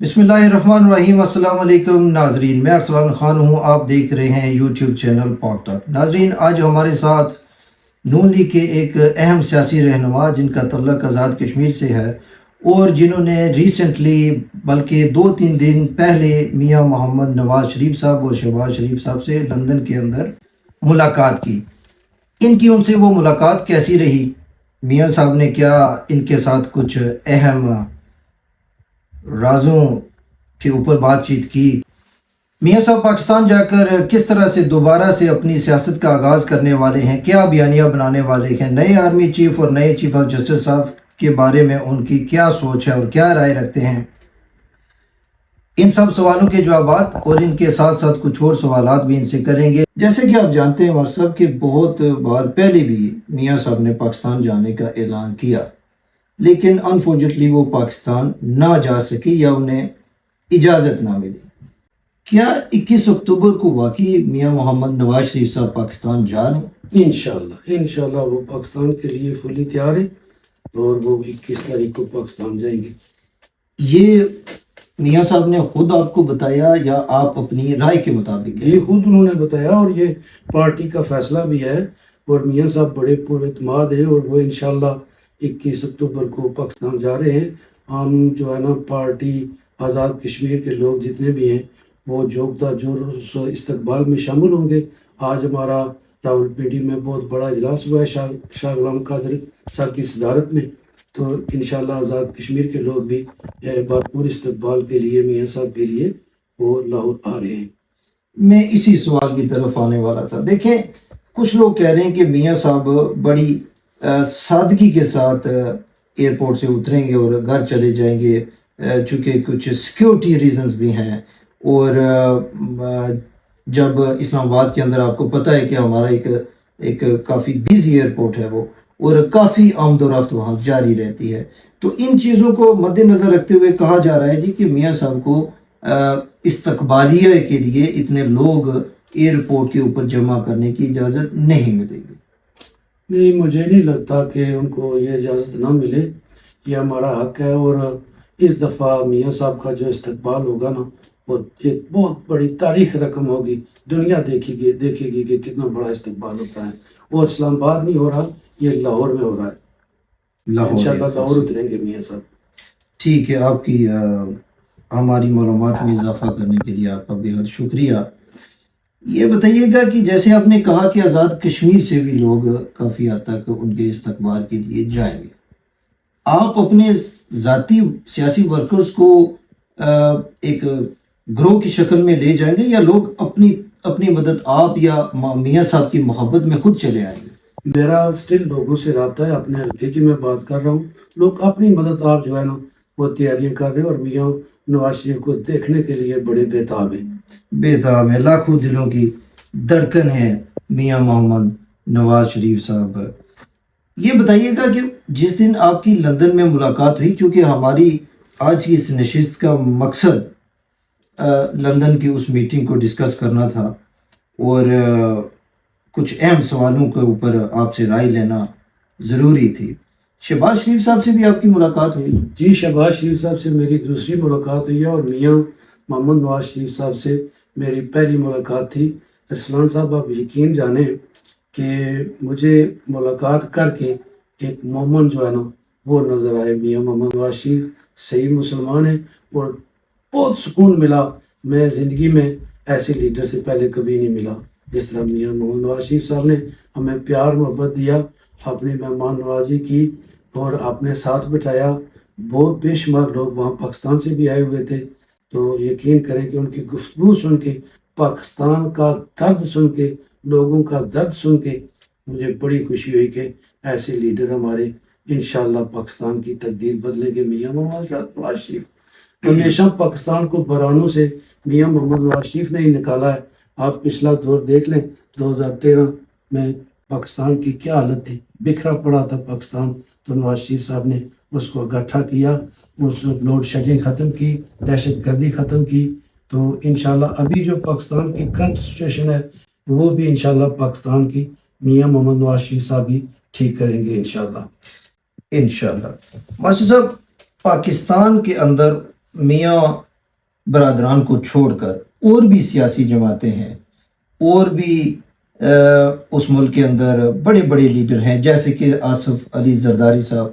بسم اللہ الرحمن الرحیم۔ السلام علیکم ناظرین، میں ارسلان خان ہوں، آپ دیکھ رہے ہیں یوٹیوب چینل پاک ٹاک۔ ناظرین، آج ہمارے ساتھ نون لیگ کے ایک اہم سیاسی رہنما جن کا تعلق آزاد کشمیر سے ہے اور جنہوں نے ریسنٹلی بلکہ 2-3 دن پہلے میاں محمد نواز شریف صاحب اور شہباز شریف صاحب سے لندن کے اندر ملاقات کی۔ ان سے وہ ملاقات کیسی رہی؟ میاں صاحب نے کیا ان کے ساتھ کچھ اہم رازوں کے اوپر بات چیت کی؟ میاں صاحب پاکستان جا کر کس طرح سے دوبارہ سے اپنی سیاست کا آغاز کرنے والے ہیں؟ کیا بیانیہ بنانے والے ہیں؟ نئے آرمی چیف اور نئے چیف آف جسٹس صاحب کے بارے میں ان کی کیا سوچ ہے اور کیا رائے رکھتے ہیں؟ ان سب سوالوں کے جوابات اور ان کے ساتھ ساتھ کچھ اور سوالات بھی ان سے کریں گے۔ جیسے کہ آپ جانتے ہیں صاحب کہ بہت بار پہلے بھی میاں صاحب نے پاکستان جانے کا اعلان کیا، لیکن انفارچونیٹلی وہ پاکستان نہ جا سکے یا انہیں اجازت نہ ملی۔ کیا 21 اکتوبر کو واقعی میاں محمد نواز شریف صاحب پاکستان جا رہے ہیں؟ انشاءاللہ وہ پاکستان کے لیے فلی تیار ہے اور وہ 21 تاریخ کو پاکستان جائیں گے۔ یہ میاں صاحب نے خود آپ کو بتایا یا آپ اپنی رائے کے مطابق؟ یہ خود انہوں نے بتایا اور یہ پارٹی کا فیصلہ بھی ہے، اور میاں صاحب بڑے پر اعتماد ہیں اور وہ انشاءاللہ 21 اکتوبر کو پاکستان جا رہے ہیں۔ ہم جو ہے نا پارٹی آزاد کشمیر کے لوگ جتنے بھی ہیں وہ جو استقبال میں شامل ہوں گے۔ آج ہمارا راولپنڈی میں بہت بڑا اجلاس ہوا ہے شاہ غلام قادر صاحب کی صدارت میں، تو انشاءاللہ آزاد کشمیر کے لوگ بھی بھرپور استقبال کے لیے میاں صاحب کے لیے وہ لاہور آ رہے ہیں۔ میں اسی سوال کی طرف آنے والا تھا۔ دیکھیں، کچھ لوگ کہہ رہے ہیں کہ میاں صاحب بڑی سادگی کے ساتھ ایئرپورٹ سے اتریں گے اور گھر چلے جائیں گے، چونکہ کچھ سیکیورٹی ریزنز بھی ہیں، اور جب اسلام آباد کے اندر آپ کو پتہ ہے کہ ہمارا ایک کافی بیزی ایئرپورٹ ہے وہ، اور کافی آمد و رفت وہاں جاری رہتی ہے، تو ان چیزوں کو مد نظر رکھتے ہوئے کہا جا رہا ہے جی کہ میاں صاحب کو استقبالیہ کے لیے اتنے لوگ ایئرپورٹ کے اوپر جمع کرنے کی اجازت نہیں ملے گی۔ نہیں، مجھے نہیں لگتا کہ ان کو یہ اجازت نہ ملے، یہ ہمارا حق ہے، اور اس دفعہ میاں صاحب کا جو استقبال ہوگا نا وہ ایک بہت بڑی تاریخ رقم ہوگی، دنیا دیکھے گی کہ کتنا بڑا استقبال ہوتا ہے، اور اسلام آباد نہیں ہو رہا، یہ لاہور میں ہو رہا ہے۔ انشاءاللہ لاہور اتریں گے میاں صاحب۔ ٹھیک ہے، آپ کی ہماری معلومات میں اضافہ کرنے کے لیے آپ کا بے حد شکریہ۔ یہ بتائیے گا کہ جیسے آپ نے کہا کہ آزاد کشمیر سے بھی لوگ کافی حد تک ان کے استقبال کے لیے جائیں گے، آپ اپنے ذاتی سیاسی ورکرز کو ایک گروہ کی شکل میں لے جائیں گے یا لوگ اپنی مدد آپ یا میاں صاحب کی محبت میں خود چلے آئیں گے؟ میرا اسٹل لوگوں سے رابطہ ہے، اپنے حلقے کی میں بات کر رہا ہوں، لوگ اپنی مدد آپ جو ہے نا وہ تیاریاں کر رہے ہیں، اور میاں نواز شریف کو دیکھنے کے لیے بڑے بےتاب ہیں۔ بےتاب ہے، لاکھوں دلوں کی دھڑکن ہے میاں محمد نواز شریف صاحب۔ یہ بتائیے گا کہ جس دن آپ کی لندن میں ملاقات ہوئی، کیونکہ ہماری آج کی اس نشست کا مقصد لندن کی اس میٹنگ کو ڈسکس کرنا تھا اور کچھ اہم سوالوں کے اوپر آپ سے رائے لینا ضروری تھی۔ شہباز شریف صاحب سے بھی آپ کی ملاقات ہوئی؟ جی، شہباز شریف صاحب سے میری دوسری ملاقات ہوئی ہے، اور میاں محمد نواز شریف صاحب سے میری پہلی ملاقات تھی۔ ارسلان صاحب، آپ یقین جانیں کہ مجھے ملاقات کر کے ایک مومن جو ہے نا وہ نظر آئے۔ میاں محمد نواز شریف صحیح مسلمان ہیں اور بہت سکون ملا۔ میں زندگی میں ایسے لیڈر سے پہلے کبھی نہیں ملا جس طرح میاں محمد نواز شریف صاحب نے ہمیں پیار محبت دیا، اپنی مہمان نوازی کی اور اپنے ساتھ بٹھایا۔ بہت بے شمار لوگ وہاں پاکستان سے بھی آئے ہوئے تھے، تو یقین کریں کہ ان کی گفتگو سن کے، پاکستان کا درد سن کے، لوگوں کا درد سن کے مجھے بڑی خوشی ہوئی کہ ایسے لیڈر ہمارے انشاءاللہ پاکستان کی تقدیر بدلے گے۔ میاں محمد نواز شریف ہمیشہ پاکستان کو بحرانوں سے میاں محمد نواز شریف نے ہی نکالا ہے۔ آپ پچھلا دور دیکھ لیں، 2013 میں پاکستان کی کیا حالت تھی، بکھرا پڑا تھا پاکستان، تو نواز شریف صاحب نے اس کو اکٹھا کیا، اس لوڈ شیڈنگ ختم کی، دہشت گردی ختم کی، تو انشاءاللہ ابھی جو پاکستان کی کرنٹ سچویشن ہے وہ بھی انشاءاللہ پاکستان کی میاں محمد نواز شریف صاحب بھی ٹھیک کریں گے انشاءاللہ۔ انشاءاللہ۔ ماشاء صاحب، پاکستان کے اندر میاں برادران کو چھوڑ کر اور بھی سیاسی جماعتیں ہیں اور بھی اس ملک کے اندر بڑے بڑے لیڈر ہیں، جیسے کہ آصف علی زرداری صاحب،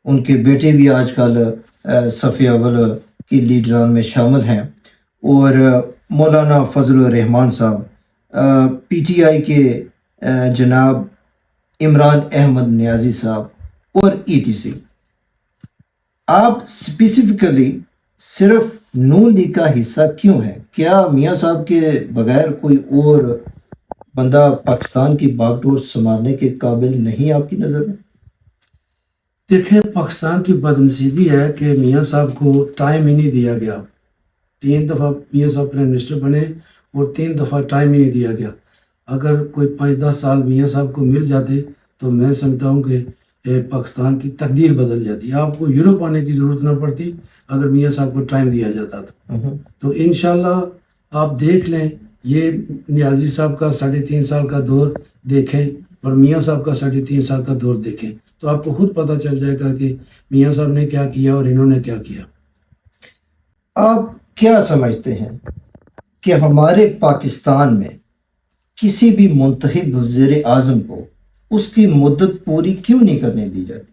ان کے بیٹے بھی آج کل صف اول کی لیڈران میں شامل ہیں، اور مولانا فضل الرحمان صاحب، پی ٹی آئی کے جناب عمران احمد نیازی صاحب اور ای ٹی سی۔ آپ اسپیسیفکلی صرف نون لیگ کا حصہ کیوں ہیں؟ کیا میاں صاحب کے بغیر کوئی اور بندہ پاکستان کی باغ ڈور سنبھالنے کے قابل نہیں آپ کی نظر میں؟ دیکھیں، پاکستان کی بدنصیبی ہے کہ میاں صاحب کو ٹائم ہی نہیں دیا گیا۔ 3 دفعہ میاں صاحب پرائم منسٹر بنے اور 3 دفعہ ٹائم ہی نہیں دیا گیا۔ اگر کوئی 5-10 سال میاں صاحب کو مل جاتے تو میں سمجھتا ہوں کہ پاکستان کی تقدیر بدل جاتی۔ آپ کو یورپ آنے کی ضرورت نہ پڑتی اگر میاں صاحب کو ٹائم دیا جاتا تو انشاءاللہ آپ دیکھ لیں، یہ نیازی صاحب کا 3.5 سال کا دور دیکھیں اور میاں صاحب کا 3.5 سال کا دور دیکھیں تو آپ کو خود پتہ چل جائے گا کہ میاں صاحب نے کیا کیا اور انہوں نے کیا کیا۔ آپ کیا سمجھتے ہیں کہ ہمارے پاکستان میں کسی بھی منتخب وزیر اعظم کو اس کی مدت پوری کیوں نہیں کرنے دی جاتی؟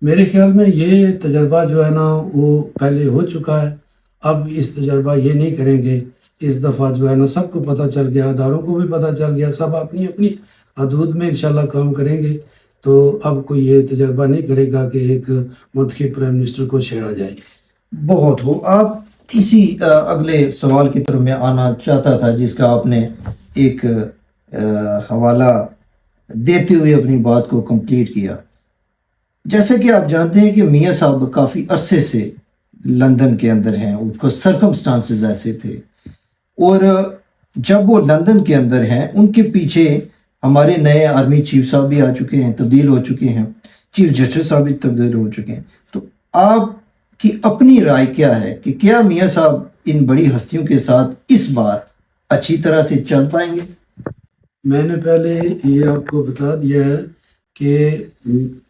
میرے خیال میں یہ تجربہ جو ہے نا وہ پہلے ہو چکا ہے، اب اس تجربہ یہ نہیں کریں گے۔ اس دفعہ جو ہے نا سب کو پتہ چل گیا، اداروں کو بھی پتہ چل گیا، سب اپنی اپنی حدود میں انشاءاللہ کام کریں گے، تو اب کوئی یہ تجربہ نہیں کرے گا کہ ایک منتخب پرائم منسٹر کو چھیڑا جائے۔ بہت ہو۔ آپ اسی اگلے سوال کی طرف میں آنا چاہتا تھا، جس کا آپ نے ایک حوالہ دیتے ہوئے اپنی بات کو کمپلیٹ کیا۔ جیسے کہ آپ جانتے ہیں کہ میاں صاحب کافی عرصے سے لندن کے اندر ہیں، ان کو سرکمسٹانسز ایسے تھے، اور جب وہ لندن کے اندر ہیں ان کے پیچھے ہمارے نئے آرمی چیف صاحب بھی آ چکے ہیں، تبدیل ہو چکے ہیں، چیف جسٹس صاحب بھی تبدیل ہو چکے ہیں۔ تو آپ کی اپنی رائے کیا ہے کہ کیا میاں صاحب ان بڑی ہستیوں کے ساتھ اس بار اچھی طرح سے چل پائیں گے؟ میں نے پہلے یہ آپ کو بتا دیا ہے کہ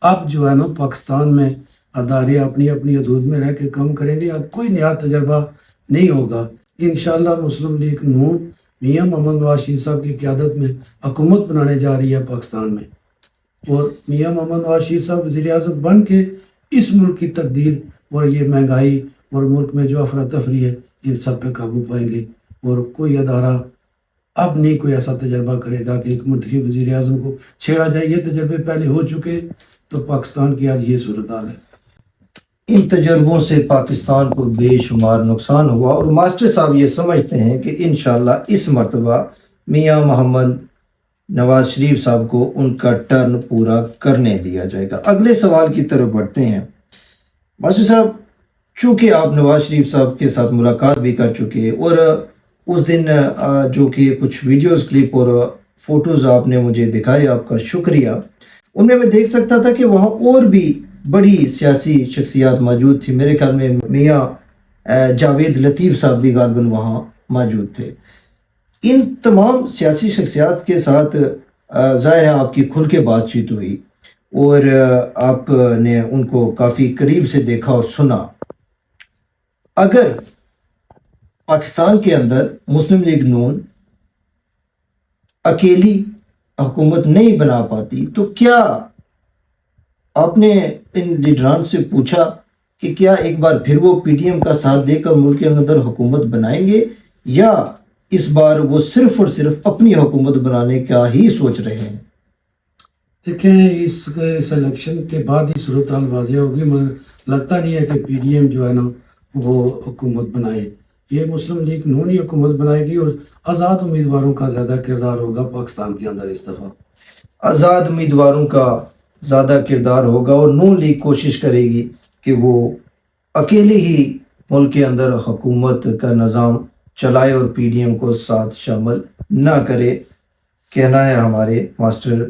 اب جو ہے نا پاکستان میں ادارے اپنی اپنی حدود میں رہ کے کام کریں گے، اب کوئی نیا تجربہ نہیں ہوگا۔ انشاءاللہ مسلم لیگ نون میاں محمد نواز شریف صاحب کی قیادت میں حکومت بنانے جا رہی ہے پاکستان میں، اور میاں محمد نواز شریف صاحب وزیر اعظم بن کے اس ملک کی تقدیر اور یہ مہنگائی اور ملک میں جو افراتفری ہے ان سب پہ قابو پائیں گے، اور کوئی ادارہ اب نہیں کوئی ایسا تجربہ کرے گا کہ ایک منتخب وزیر اعظم کو چھیڑا جائے۔ یہ تجربے پہلے ہو چکے، تو پاکستان کی آج یہ صورتحال ہے۔ ان تجربوں سے پاکستان کو بے شمار نقصان ہوا، اور ماسٹر صاحب یہ سمجھتے ہیں کہ انشاءاللہ اس مرتبہ میاں محمد نواز شریف صاحب کو ان کا ٹرن پورا کرنے دیا جائے گا۔ اگلے سوال کی طرف بڑھتے ہیں۔ ماسٹر صاحب، چونکہ آپ نواز شریف صاحب کے ساتھ ملاقات بھی کر چکے، اور اس دن جو کہ کچھ ویڈیوز کلپ اور فوٹوز آپ نے مجھے دکھائے، آپ کا شکریہ، ان میں دیکھ سکتا تھا کہ وہاں اور بھی بڑی سیاسی شخصیات موجود تھی۔ میرے خیال میں میاں جاوید لطیف صاحب بھی غالباً وہاں موجود تھے۔ ان تمام سیاسی شخصیات کے ساتھ ظاہر ہے آپ کی کھل کے بات چیت ہوئی، اور آپ نے ان کو کافی قریب سے دیکھا اور سنا۔ اگر پاکستان کے اندر مسلم لیگ نون اکیلی حکومت نہیں بنا پاتی تو کیا آپ نے ان لیڈران سے پوچھا کہ کیا ایک بار پھر وہ پی ٹی ایم کا ساتھ دے کر ملک کے اندر حکومت بنائیں گے، یا اس بار وہ صرف اور صرف اپنی حکومت بنانے کا ہی سوچ رہے ہیں؟ دیکھیں، اس الیکشن کے بعد ہی صورتحال واضح ہوگی، مگر لگتا نہیں ہے کہ پی ڈی ایم جو ہے نا وہ حکومت بنائے۔ یہ مسلم لیگ نون ہی حکومت بنائے گی، اور آزاد امیدواروں کا زیادہ کردار ہوگا پاکستان کے اندر اس دفعہ۔ آزاد امیدواروں کا زیادہ کردار ہوگا، اور نون لیگ کوشش کرے گی کہ وہ اکیلے ہی ملک کے اندر حکومت کا نظام چلائے اور پی ڈی ایم کو ساتھ شامل نہ کرے، کہنا ہے ہمارے ماسٹر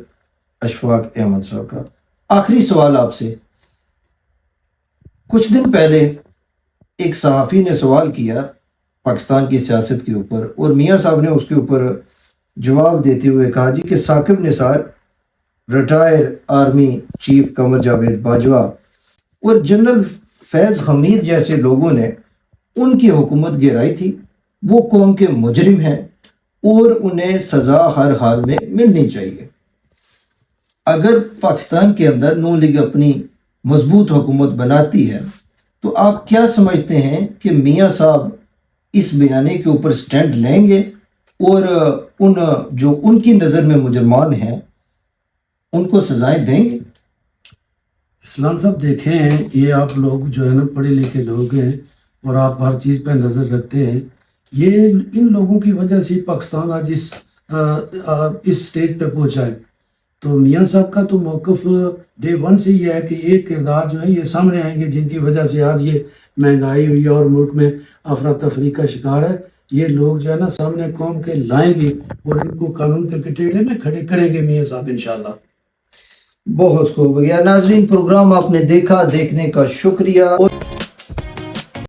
اشفاق احمد صاحب کا۔ آخری سوال آپ سے، کچھ دن پہلے ایک صحافی نے سوال کیا پاکستان کی سیاست کے اوپر، اور میاں صاحب نے اس کے اوپر جواب دیتے ہوئے کہا جی کہ Saqib Nisar, retire army chief Qamar Javed Bajwa اور جنرل فیض حمید جیسے لوگوں نے ان کی حکومت گرائی تھی، وہ قوم کے مجرم ہیں اور انہیں سزا ہر حال میں ملنی چاہیے۔ اگر پاکستان کے اندر نون لیگ اپنی مضبوط حکومت بناتی ہے تو آپ کیا سمجھتے ہیں کہ میاں صاحب اس بیانیے کے اوپر سٹینڈ لیں گے اور جو ان کی نظر میں مجرمان ہیں ان کو سزائیں دیں گے؟ اسلام صاحب دیکھیں، یہ آپ لوگ جو ہے نا پڑھے لکھے لوگ ہیں اور آپ ہر چیز پہ نظر رکھتے ہیں، یہ ان لوگوں کی وجہ سے پاکستان آج اس سٹیج پہ پہنچا ہے۔ تو میاں صاحب کا تو موقف ڈے ون سے یہ ہے کہ یہ کردار جو ہے یہ سامنے آئیں گے جن کی وجہ سے آج یہ مہنگائی ہوئی ہے اور ملک میں افراتفری کا شکار ہے۔ یہ لوگ جو ہے نا سامنے قوم کے لائیں گے اور ان کو قانون کے کٹہرے میں کھڑے کریں گے میاں صاحب انشاءاللہ۔ بہت خوب گیا ناظرین، پروگرام آپ نے دیکھا، دیکھنے کا شکریہ۔